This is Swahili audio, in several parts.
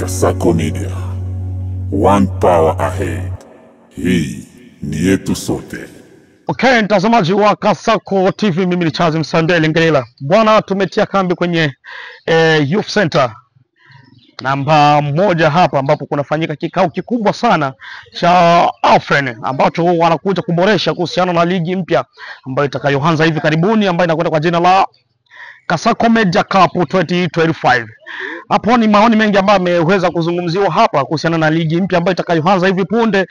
Kasako Media, one power ahead. Hii ni yetu sote. Okay, mtazamaji wa Kasako TV, mimi ni Charles Msandele Ngelela. Bwana, tumetia kambi kwenye Youth Center namba 1 hapa, ambapo kunafanyika kikao kikubwa sana cha AFREN ambacho wanakuja kuboresha kuhusiana na ligi mpya ambayo itakayoanza hivi karibuni, ambayo inakwenda kwa jina la Kasako Media Cup 2025. Hapo ni maoni mengi ambayo ameweza kuzungumziwa hapa kuhusiana na ligi mpya ambayo itakayoanza hivi punde.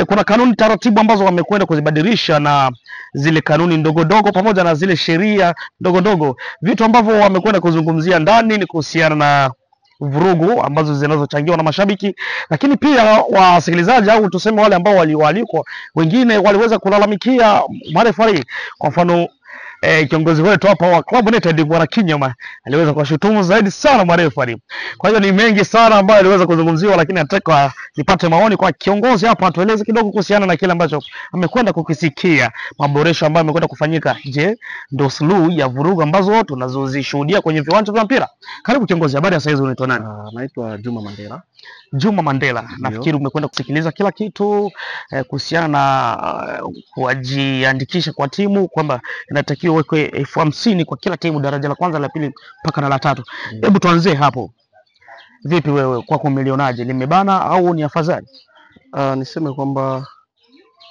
Kuna kanuni taratibu ambazo wamekwenda kuzibadilisha, na zile kanuni ndogo pamoja na zile sheria ndogo, vitu ambavyo wamekwenda kuzungumzia ndani ni kuhusiana na vurugu ambazo zinazochangiwa na mashabiki, lakini pia wasikilizaji au tuseme wale ambao walioalikwa, wengine waliweza kulalamikia marefari. Kwa mfano kiongozi wetu hapa wa Club United Bwana Kinyoma aliweza kuwashutumu zaidi sana marefari. Kwa hiyo ni mengi sana ambayo aliweza kuzungumziwa, lakini nataka nipate maoni kwa kiongozi hapa, atueleze kidogo kuhusiana na kile ambacho amekwenda kukisikia, maboresho ambayo amekwenda kufanyika. Je, ndio suluhu ya vurugu ambazo tunazozishuhudia kwenye viwanja vya mpira? Karibu kiongozi, habari ya saizi, unaitwa nani? Naitwa Juma Mandela. Juma Mandela, nafikiri umekwenda kusikiliza kila kitu kuhusiana na kujiandikisha kwa timu, kwamba inatakiwa wekwe 50,000 kwa kila timu, daraja la kwanza, la pili mpaka na la tatu. Hebu tuanzie hapo. Vipi wewe, kwako milionaje, limebana au ni afadhali? Niseme kwamba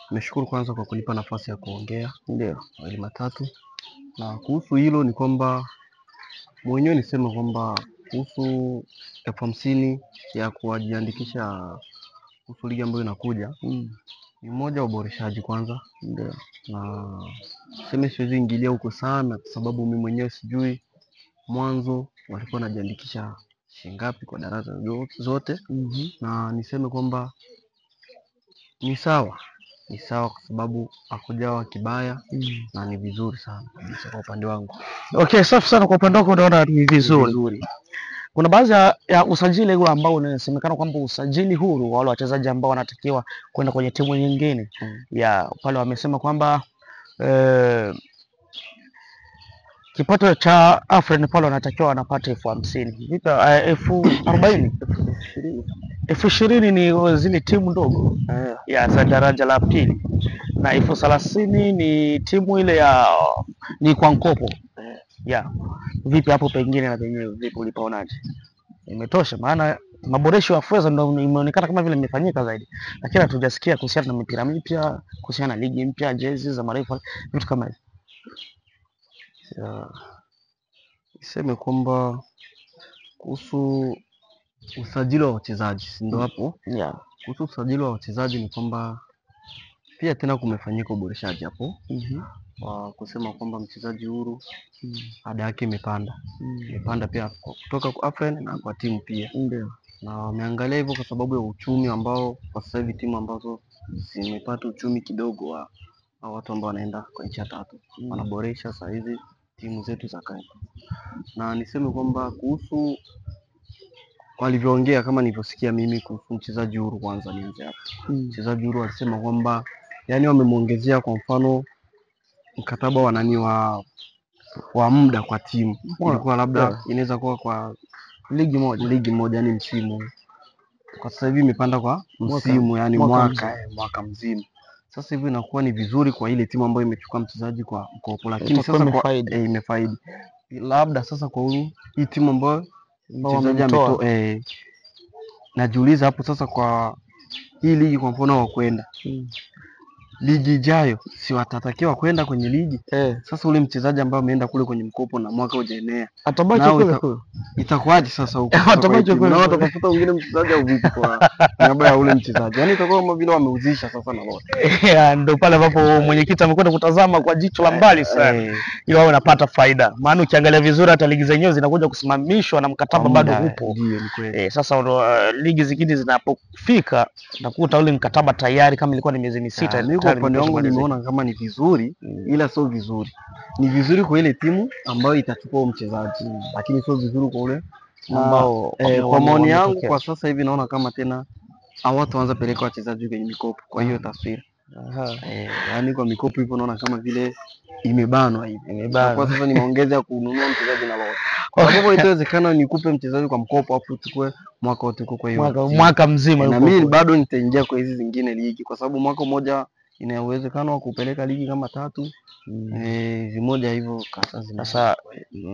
nimeshukuru kwanza kwa kunipa nafasi ya kuongea. Ndio Mawili matatu. Na kuhusu hilo ni kwamba mwenyewe niseme kwamba kuhusu 50,000 ya kujiandikisha kuhusu ligi ambayo inakuja, ni mmoja wa uboreshaji kwanza. ndio, Na sema siwezi ingilia huko sana kwa sababu mimi mwenyewe sijui mwanzo walikuwa wanajiandikisha shingapi kwa darasa zote. Na niseme kwamba ni sawa kwa sababu hakujawa kibaya, na ni vizuri sana kabisa kwa upande wangu. Okay, safi sana. Kwa upande wako unaona ni vizuri. Kuna baadhi ya usajili huu ambao unasemekana kwamba usajili huru wale wachezaji ambao wanatakiwa kwenda kwenye timu nyingine ya pale, wamesema kwamba kipato cha AFREN pale wanatakiwa wanapata 50,000. Vipi 40,000? 20,000 ni zile timu ndogo ya za daraja la pili, na 30,000 ni timu ile ya ni kwa mkopo. Vipi hapo pengine na penyewe vipi, ulipaonaje? Imetosha? Maana maboresho ya fedha ndio imeonekana kama vile imefanyika zaidi, lakini hatujasikia kuhusiana na mipira mipya, kuhusiana na ligi mpya, jezi za marefa, vitu kama hivyo. Niseme kwamba kuhusu usajili wa wachezaji, ndio hapo. Kuhusu usajili wa wachezaji ni kwamba pia tena kumefanyika uboreshaji hapo. Kwa kusema kwamba mchezaji huru ada yake imepanda pia kutoka kwa AFREN na kwa timu pia. Na wameangalia hivyo kwa sababu ya uchumi ambao kwa sasa hivi timu ambazo zimepata uchumi kidogo wa watu ambao wanaenda kwa nchi ya tatu wanaboresha sasa hizi timu zetu za kanda. Na niseme kwamba kuhusu walivyoongea, kama nilivyosikia mimi kuhusu mchezaji huru, kwanza nianze hapo. Mchezaji huru alisema kwamba yani wamemuongezea kwa mfano mkataba wa wa muda kwa timu. Ilikuwa labda inaweza kuwa kwa ligi moja ni msimu. Kwa sasa hivi imepanda kwa msimu, yani mwaka mzima. Sasa hivi inakuwa ni vizuri kwa ile timu ambayo imechukua mchezaji kwa mkopo, lakini sasa kwa imefaidi. Labda sasa kwa hii timu ambayo mchezaji ametoa, najiuliza hapo sasa kwa hii ligi kwa mfano wa kwenda ligi ijayo, si watatakiwa kwenda kwenye ligi? Sasa ule mchezaji ambaye ameenda kule kwenye mkopo na mwaka hujaenea, atabaki kule. Itakuwaje sasa huko? Atabaki kule na watatafuta mwingine mchezaji au vipi kwa niaba ya ule mchezaji? Yani itakuwa kama vile wameuzisha sasa na wote. Ndio pale ambapo mwenyekiti amekwenda kutazama kwa jicho la mbali sana ili wao wanapata faida. Maana ukiangalia vizuri hata ligi zenyewe zinakuja kusimamishwa na mkataba bado upo. Sasa ligi zingine zinapofika nakuta ule mkataba tayari kama ilikuwa ni miezi 6. Kwa upande wangu nimeona kama ni vizuri, ila sio vizuri. Ni vizuri kwa ile timu ambayo itachukua mchezaji, lakini sio vizuri kwa ule ambao kwa maoni yangu kwa sasa hivi naona kama tena hawataanza peleka wachezaji kwenye mikopo. Kwa hiyo taswira yani kwa mikopo hivyo naona kama vile imebanwa hivi. Imebanwa. Kwa sasa ni maongezi ya kununua mchezaji na lote. Kwa sababu itawezekana nikupe mchezaji kwa mkopo afu uchukue mwaka wote kwa hiyo. Mwaka mzima na mimi bado nitaingia kwa hizi zingine ligi kwa sababu mwaka mmoja ina uwezekano wa kupeleka ligi kama 3. Zimoja hivyo sasa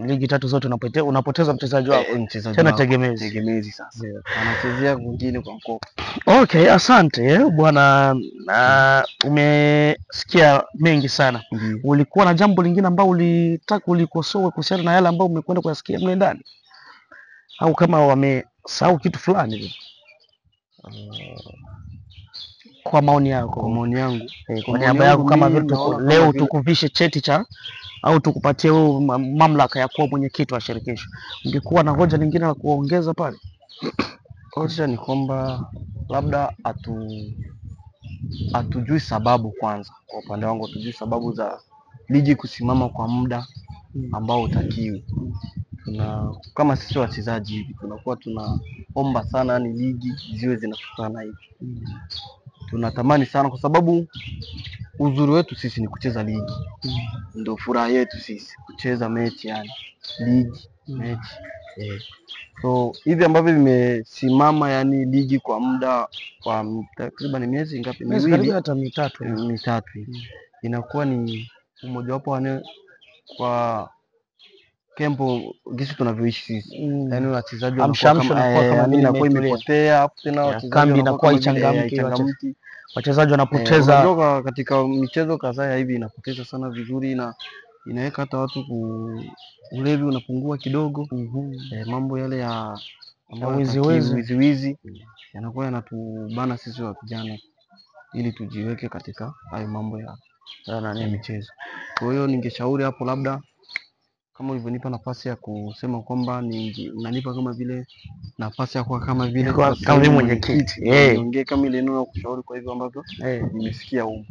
ligi 3 zote unapoteza mchezaji wako. Tena tegemezi sasa. Anachezea mwingine kwa mkopo. Okay, asante bwana. Umesikia mengi sana. Ulikuwa na jambo lingine ambalo ulitaka ulikosoe kuhusiana na yale ambayo umekwenda kuyasikia mle ndani? Au kama wamesahau kitu fulani hivi? Kwa maoni yako. Kwa maoni yangu. Kwa niaba yako kama vile leo tukuvishe cheti cha au tukupatie mamlaka ya kuwa mwenyekiti wa shirikisho. Ungekuwa na hoja nyingine la kuongeza pale? Hoja ni kwamba labda hatujui sababu kwanza. Kwa upande wangu hatujui sababu za ligi kusimama kwa muda ambao utakiwi. Kama sisi wachezaji hivi tunakuwa tunaomba sana ni ligi ziwe zinafutana hivi. Tunatamani sana kwa sababu uzuri wetu sisi ni kucheza ligi. Ndio furaha yetu sisi kucheza mechi yani ligi mechi. So hivi ambavyo vimesimama yani ligi kwa muda kwa takriban miezi ngapi? Miwili hata mitatu hivi. Inakuwa ni mmoja wapo kwa kempo gisi tunavyoishi sisi. Yaani wachezaji wanakuwa kama inakuwa imepotea afu tena wachezaji kambi inakuwa ichangamki. Wachezaji wanapoteza katika michezo kadhaa hivi inapoteza sana vizuri na inaweka hata watu ulevi unapungua kidogo. Mambo yale ya wizi yanakuwa yanatubana sisi wa vijana ili tujiweke katika hayo mambo ya michezo. Kwa hiyo ningeshauri hapo labda kama ulivyonipa nafasi ya kusema kwamba unanipa kama vile nafasi ya kuwa kama vile kama mwenyekiti. Niongee kama ile neno la kushauri kwa hivyo ambavyo nimesikia huko.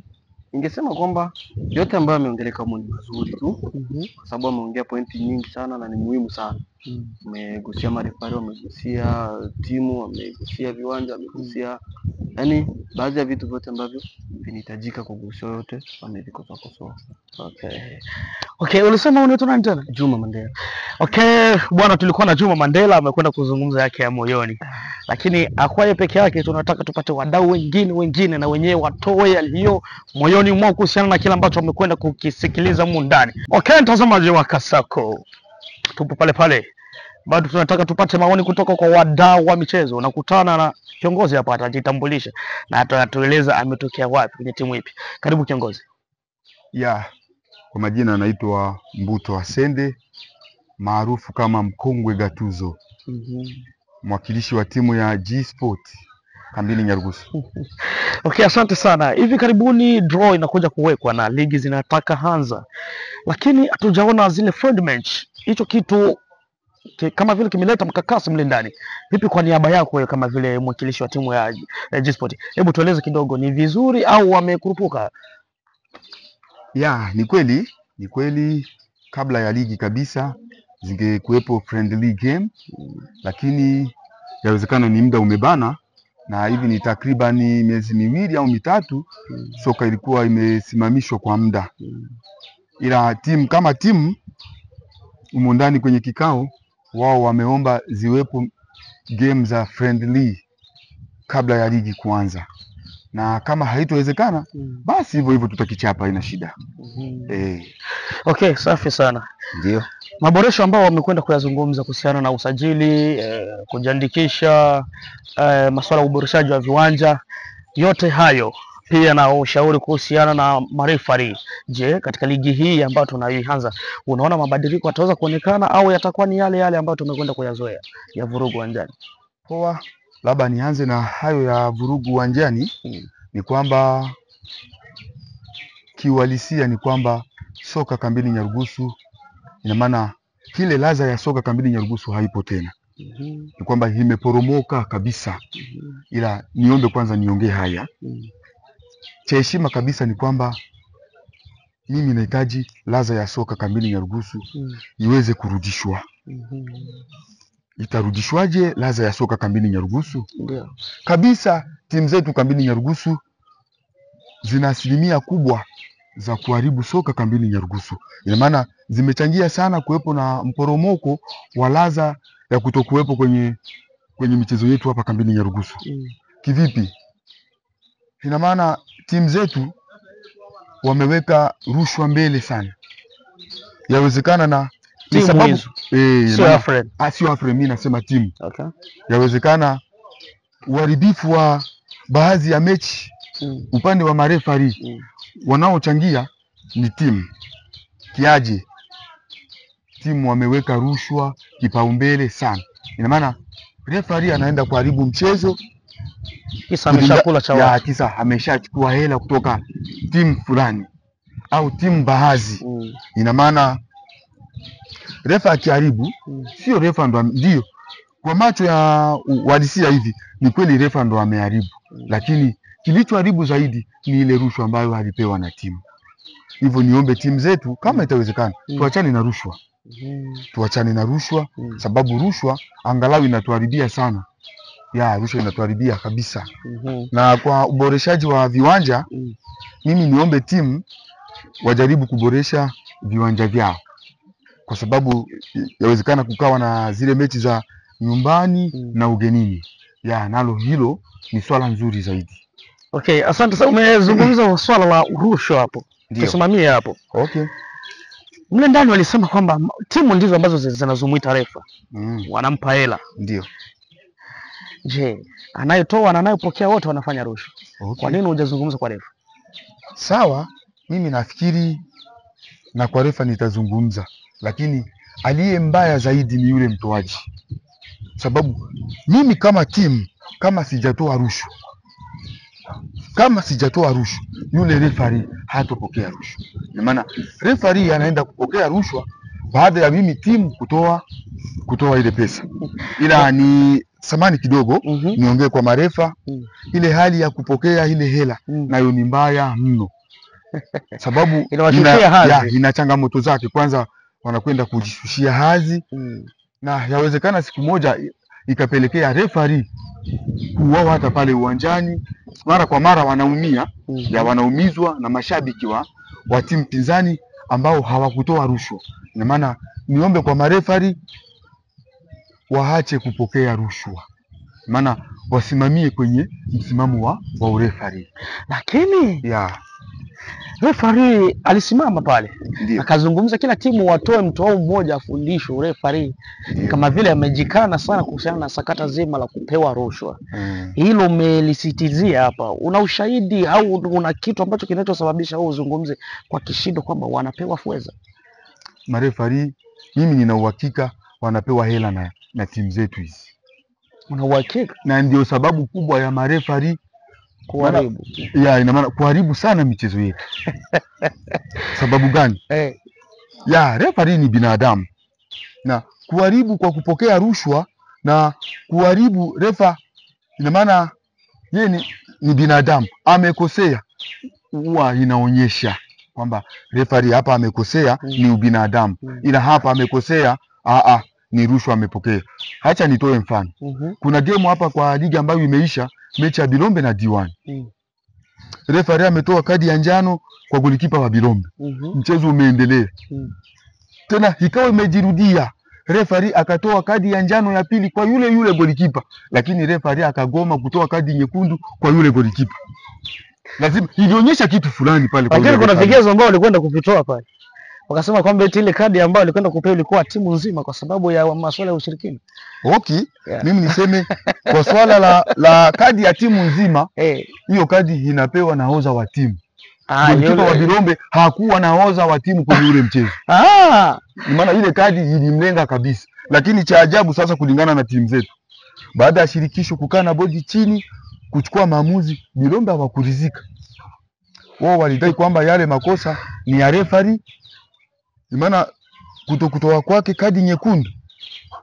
Ningesema kwamba yote ambayo ameongeleka huko ni mazuri tu. Kwa sababu ameongea pointi nyingi sana na ni muhimu sana. Amegusia marefari, amegusia timu, amegusia viwanja, amegusia yani baadhi ya vitu vyote ambavyo vinahitajika kugusiwa yote amevikosoa. Okay, ulisema unaitwa nani tena? Juma Mandela. Okay, bwana tulikuwa na Juma Mandela amekwenda kuzungumza yake ya moyoni. Lakini akwaye peke yake tunataka tupate wadau wengine na wenyewe watoe yaliyo moyoni mwao kuhusiana na kile ambacho wamekwenda kukisikiliza humu ndani. Okay, mtazamaji wa Kasako. Tupo pale. Bado tunataka tupate maoni kutoka kwa wadau wa michezo. Unakutana na kiongozi hapa atajitambulisha na atatueleza ametokea wapi kwenye timu ipi. Karibu kiongozi. Kwa majina anaitwa Mbuto Asende maarufu kama Mkongwe Gatuzo. Mwakilishi wa timu ya G-Sport kambini Nyarugusu. Okay, asante sana. Hivi karibuni draw inakuja kuwekwa na ligi zinataka anza. Lakini hatujaona zile friend match. Hicho kitu kama vile kimeleta mkakasi mle ndani. Vipi kwa niaba yako wewe kama vile mwakilishi wa timu ya G-Sport? Hebu tueleze kidogo, ni vizuri au wamekurupuka? Ni kweli kabla ya ligi kabisa zingekuwepo friendly game, lakini yawezekana ni muda umebana na hivi ni takriban miezi 2 au 3 soka ilikuwa imesimamishwa kwa muda. Ila timu kama timu umo ndani kwenye kikao wao wameomba ziwepo game za friendly kabla ya ligi kuanza. Na kama haitowezekana basi hivyo tutakichapa, ina shida. Okay, safi sana. Ndio. Maboresho ambao wamekwenda kuyazungumza kuhusiana na usajili, kujiandikisha, masuala ya uboreshaji wa viwanja, yote hayo pia na ushauri kuhusiana na marefari. Je, katika ligi hii ambayo tunayoanza unaona mabadiliko yataweza kuonekana au yatakuwa ni yale ambayo tumekwenda kuyazoea ya vurugu uwanjani? Poa, labda nianze na hayo ya vurugu uwanjani. Ni kwamba kiuhalisia ni kwamba soka kambini Nyarugusu, ina maana kile ladha ya soka kambini Nyarugusu haipo tena. Ni kwamba imeporomoka kabisa. Ila niombe kwanza niongee haya. Cha heshima kabisa ni kwamba mimi nahitaji ladha ya soka kambini Nyarugusu iweze kurudishwa. Itarudishwaje ladha ya soka kambini Nyarugusu? Kabisa timu zetu kambini Nyarugusu zina asilimia kubwa za kuharibu soka kambini Nyarugusu. Ina maana zimechangia sana kuwepo na mporomoko wa ladha ya kutokuwepo kwenye michezo yetu hapa kambini Nyarugusu. Kivipi? Ina maana timu zetu wameweka rushwa mbele sana. Yawezekana na Timu sababu hizo. Sio Afred. Sio Afred, mimi nasema timu. Okay. Yawezekana uharibifu wa baadhi ya mechi upande wa marefari wanaochangia ni timu. Kiaje? Timu wameweka rushwa kipaumbele sana. Ina maana refari anaenda kuharibu mchezo Kisa ameshakula cha watu. Kisa ameshachukua hela kutoka timu fulani au timu baadhi. Ina maana refa akiharibu, sio refa ndo ndio kwa macho ya uhalisia hivi ni kweli refa ndo ameharibu, lakini kilichoharibu zaidi ni ile rushwa ambayo alipewa na timu. Hivyo niombe timu zetu kama itawezekana tuachane na rushwa. Tuachane na rushwa sababu rushwa angalau inatuharibia sana. Rushwa inatuharibia kabisa. Na kwa uboreshaji wa viwanja, mimi niombe timu wajaribu kuboresha viwanja vyao. Kwa sababu yawezekana kukawa na zile mechi za nyumbani na ugenini. Nalo hilo ni swala nzuri zaidi. Okay, asante sana. Umezungumza swala la rushwa hapo. Tusimamie hapo. Okay. Mle ndani walisema kwamba timu ndizo ambazo zinazumuita refa. Wanampa hela. Ndio. Je, anayetoa na anayopokea wote wanafanya rushwa. Okay. Kwa nini hujazungumza kwa refa? Sawa, mimi nafikiri na kwa refa nitazungumza, lakini aliye mbaya zaidi ni yule mtoaji. Sababu mimi kama timu kama sijatoa rushwa, yule refari hatopokea rushwa. Kwa maana refari anaenda kupokea rushwa baada ya mimi timu kutoa ile pesa. Ila ni samani kidogo niongee kwa marefa, ile hali ya kupokea ile hela nayo ni mbaya mno. Sababu ina changamoto zake. Kwanza wanakwenda kujishushia hadhi na yawezekana siku moja ikapelekea refari kuuawa hata pale uwanjani. Mara kwa mara wanaumia, wanaumizwa na mashabiki wa timu pinzani ambao hawakutoa rushwa. Ina maana niombe kwa marefari waache kupokea rushwa. Maana wasimamie kwenye msimamo wa urefari. Lakini refari alisimama pale akazungumza kila timu watoe mtu wao mmoja afundishwe. Refari kama vile amejikana sana kuhusiana na sakata zima la kupewa rushwa. Hilo umelisitizia hapa. Una ushahidi au una kitu ambacho kinachosababisha wewe uzungumze kwa kishindo kwamba wanapewa fedha? Marefari mimi nina uhakika wanapewa hela na timu zetu hizi. Una uhakika? Na ndio sababu kubwa ya marefari kuharibu. Ina maana kuharibu sana michezo yetu. Sababu gani? Refari ni binadamu. Na kuharibu kwa kupokea rushwa na kuharibu refa, ina maana yeye ni binadamu. Amekosea. Huwa inaonyesha kwamba refari hapa amekosea, ni ubinadamu. Ila hapa amekosea, ni rushwa amepokea. Acha nitoe mfano. Kuna game hapa kwa ligi ambayo imeisha, mechi ya Bilombe na D1. Refari ametoa kadi ya njano kwa golikipa wa Bilombe. Mchezo umeendelea. Tena ikawa imejirudia. Refari akatoa kadi ya njano ya pili kwa yule golikipa, lakini refari akagoma kutoa kadi nyekundu kwa yule golikipa. Lazima ilionyesha kitu fulani pale. Lakini kuna vigezo ambao walikwenda kuvitoa pale. Wakasema kwamba ile kadi ambayo walikwenda kupewa ilikuwa timu nzima kwa sababu ya masuala ya ushirikina. Okay. Mimi niseme kwa swala la kadi ya timu nzima, hiyo kadi inapewa na nahodha wa timu. Golikipa wa Bilombe hakuwa nahodha wa timu kwenye ule mchezo. Maana ile kadi ilimlenga kabisa. Lakini cha ajabu sasa, kulingana na timu zetu, baada ya shirikisho kukaa na bodi chini kuchukua maamuzi, Bilombe hawakuridhika. Wao walidai kwamba yale makosa ni ya refari. Maana kutoa kwake kadi nyekundu,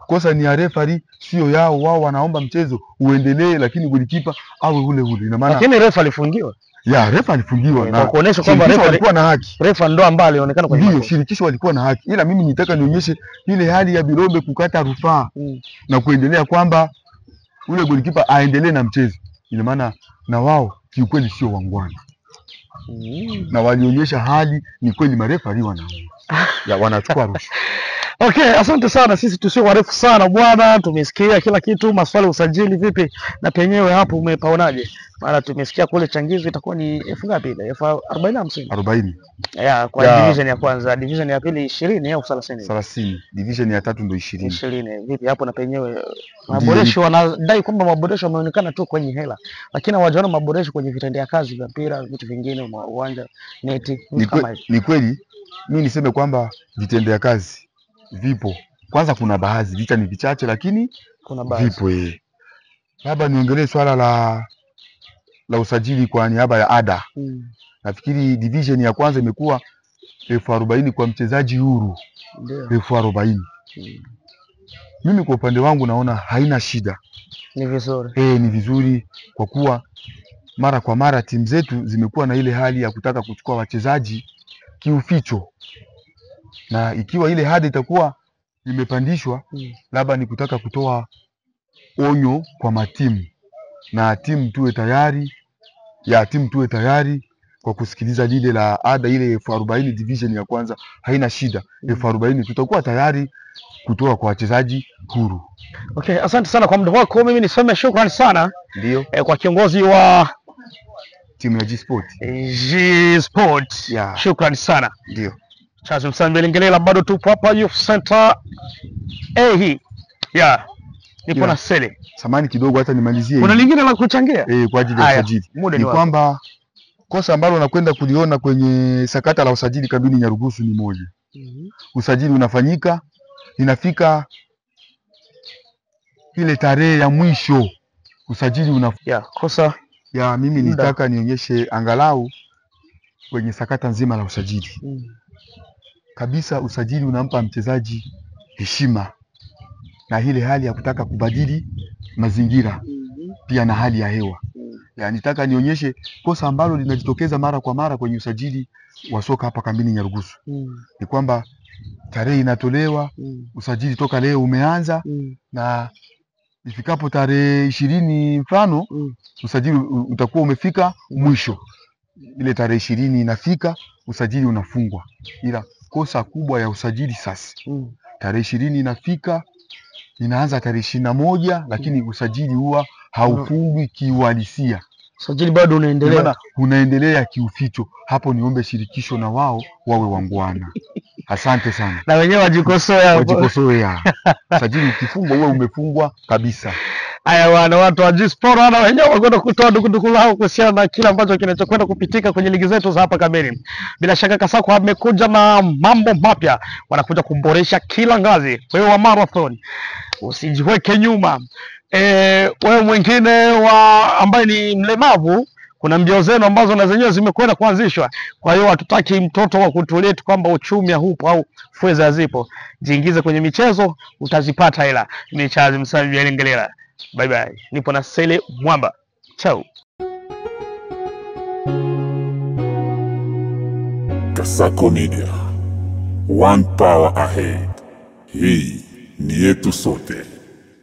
kosa ni ya refari, sio yao. Wao wanaomba mchezo uendelee, lakini golikipa awe ule. Ina maana lakini refa alifungiwa. Refa alifungiwa na kuonesha kwamba refa alikuwa na haki. Refa ndo ambaye alionekana kwa hiyo shirikisho walikuwa na haki. Ila mimi nitaka nionyeshe ile hali ya Bilombe kukata rufaa na kuendelea kwamba ule golikipa aendelee na mchezo. Ina maana na wao kiukweli sio wangwana. na walionyesha hali ni kweli marefa wanachukua rushwa. Okay, asante sana. Sisi tusio warefu sana bwana, tumesikia kila kitu. Maswali usajili vipi na penyewe hapo umepaonaje? Maana tumesikia kule changizo itakuwa ni elfu ngapi ile? Elfu 40 50. 40. Kwa division ya kwanza, division ya pili 20 au 30? 30. Division ya tatu ndio 20. 20. Vipi hapo na penyewe? Maboresho wanadai kwamba maboresho yameonekana tu kwenye hela, lakini hawajaona maboresho kwenye vitendea kazi vya mpira, vitu vingine, uwanja, neti, kama hivi. Ni kweli mimi niseme kwamba vitendea kazi vipo. Kwanza kuna baadhi, vita ni vichache lakini kuna baadhi vipo. Labda niongelee swala la usajili kwa niaba ya ada. Nafikiri division ya kwanza imekuwa 40,000 kwa mchezaji huru. 40,000. Mimi kwa upande wangu naona haina shida. Ni vizuri. Ni vizuri kwa kuwa mara kwa mara timu zetu zimekuwa na ile hali ya kutaka kuchukua wachezaji kiuficho. Na ikiwa ile hadi itakuwa imepandishwa, labda ni kutaka kutoa onyo kwa matimu, na timu tuwe tayari kwa kusikiliza lile la ada ile 40,000 division ya kwanza. Haina shida. 40,000 tutakuwa tayari kutoa kwa wachezaji huru. Okay, asante sana kwa muda wako. Mimi niseme shukrani sana. Ndio. Kwa kiongozi wa timu ya G-Sport. G-Sport. Shukrani sana. Ndio. Charles Msambele Ngelela, bado tupo hapa Youth Center. Hii. Nipo na Sele. Samani kidogo hata nimalizie. Kuna lingine la kuchangia? Kwa ajili ya usajili. Ni kwamba kosa ambalo nakwenda kuliona kwenye sakata la usajili kabini Nyarugusu ni moja. Usajili unafanyika, inafika ile tarehe ya mwisho usajili kosa. Mimi nitaka nionyeshe angalau kwenye sakata nzima la usajili. Kabisa usajili unampa mchezaji heshima na ile hali ya kutaka kubadili mazingira pia na hali ya hewa. Nitaka nionyeshe kosa ambalo linajitokeza mara kwa mara kwenye usajili wa soka hapa kambini Nyarugusu. Ni kwamba tarehe inatolewa, usajili toka leo umeanza, na ifikapo tarehe 20 mfano usajili utakuwa umefika mwisho. Ile tarehe 20 inafika, usajili unafungwa. Ila kosa kubwa ya usajili sasa, tarehe 20 inafika, inaanza tarehe 21, lakini usajili huwa haufungwi kiuhalisia. Usajili bado unaendelea. Unaendelea kiuficho. Hapo niombe shirikisho na wao wawe wangwana. Asante sana. Na wenyewe wajikosoe. Usajili ukifungwa huwa umefungwa kabisa. Haya wana watu wa G-Sport na wenyewe wakwenda kutoa dukuduku lao kuhusiana na kila ambacho kinachokwenda kupitika kwenye ligi zetu za hapa Kambini. Bila shaka Kasako amekuja na mambo mapya, wanakuja kuboresha kila ngazi. Wewe wa marathon usijiweke nyuma. Wewe mwingine ambaye ni mlemavu, kuna mbio zenu ambazo na zenyewe zimekwenda kuanzishwa. Kwa hiyo hatutaki mtoto wa kutulia tu kwamba uchumi haupo au fedha zipo. Jiingize kwenye michezo, utazipata hela. Mimi Charles Msambele Ngelela. Bye bye. Nipo na Sele Mwamba. Ciao. Kasako Media. One power ahead. Hii ni yetu sote.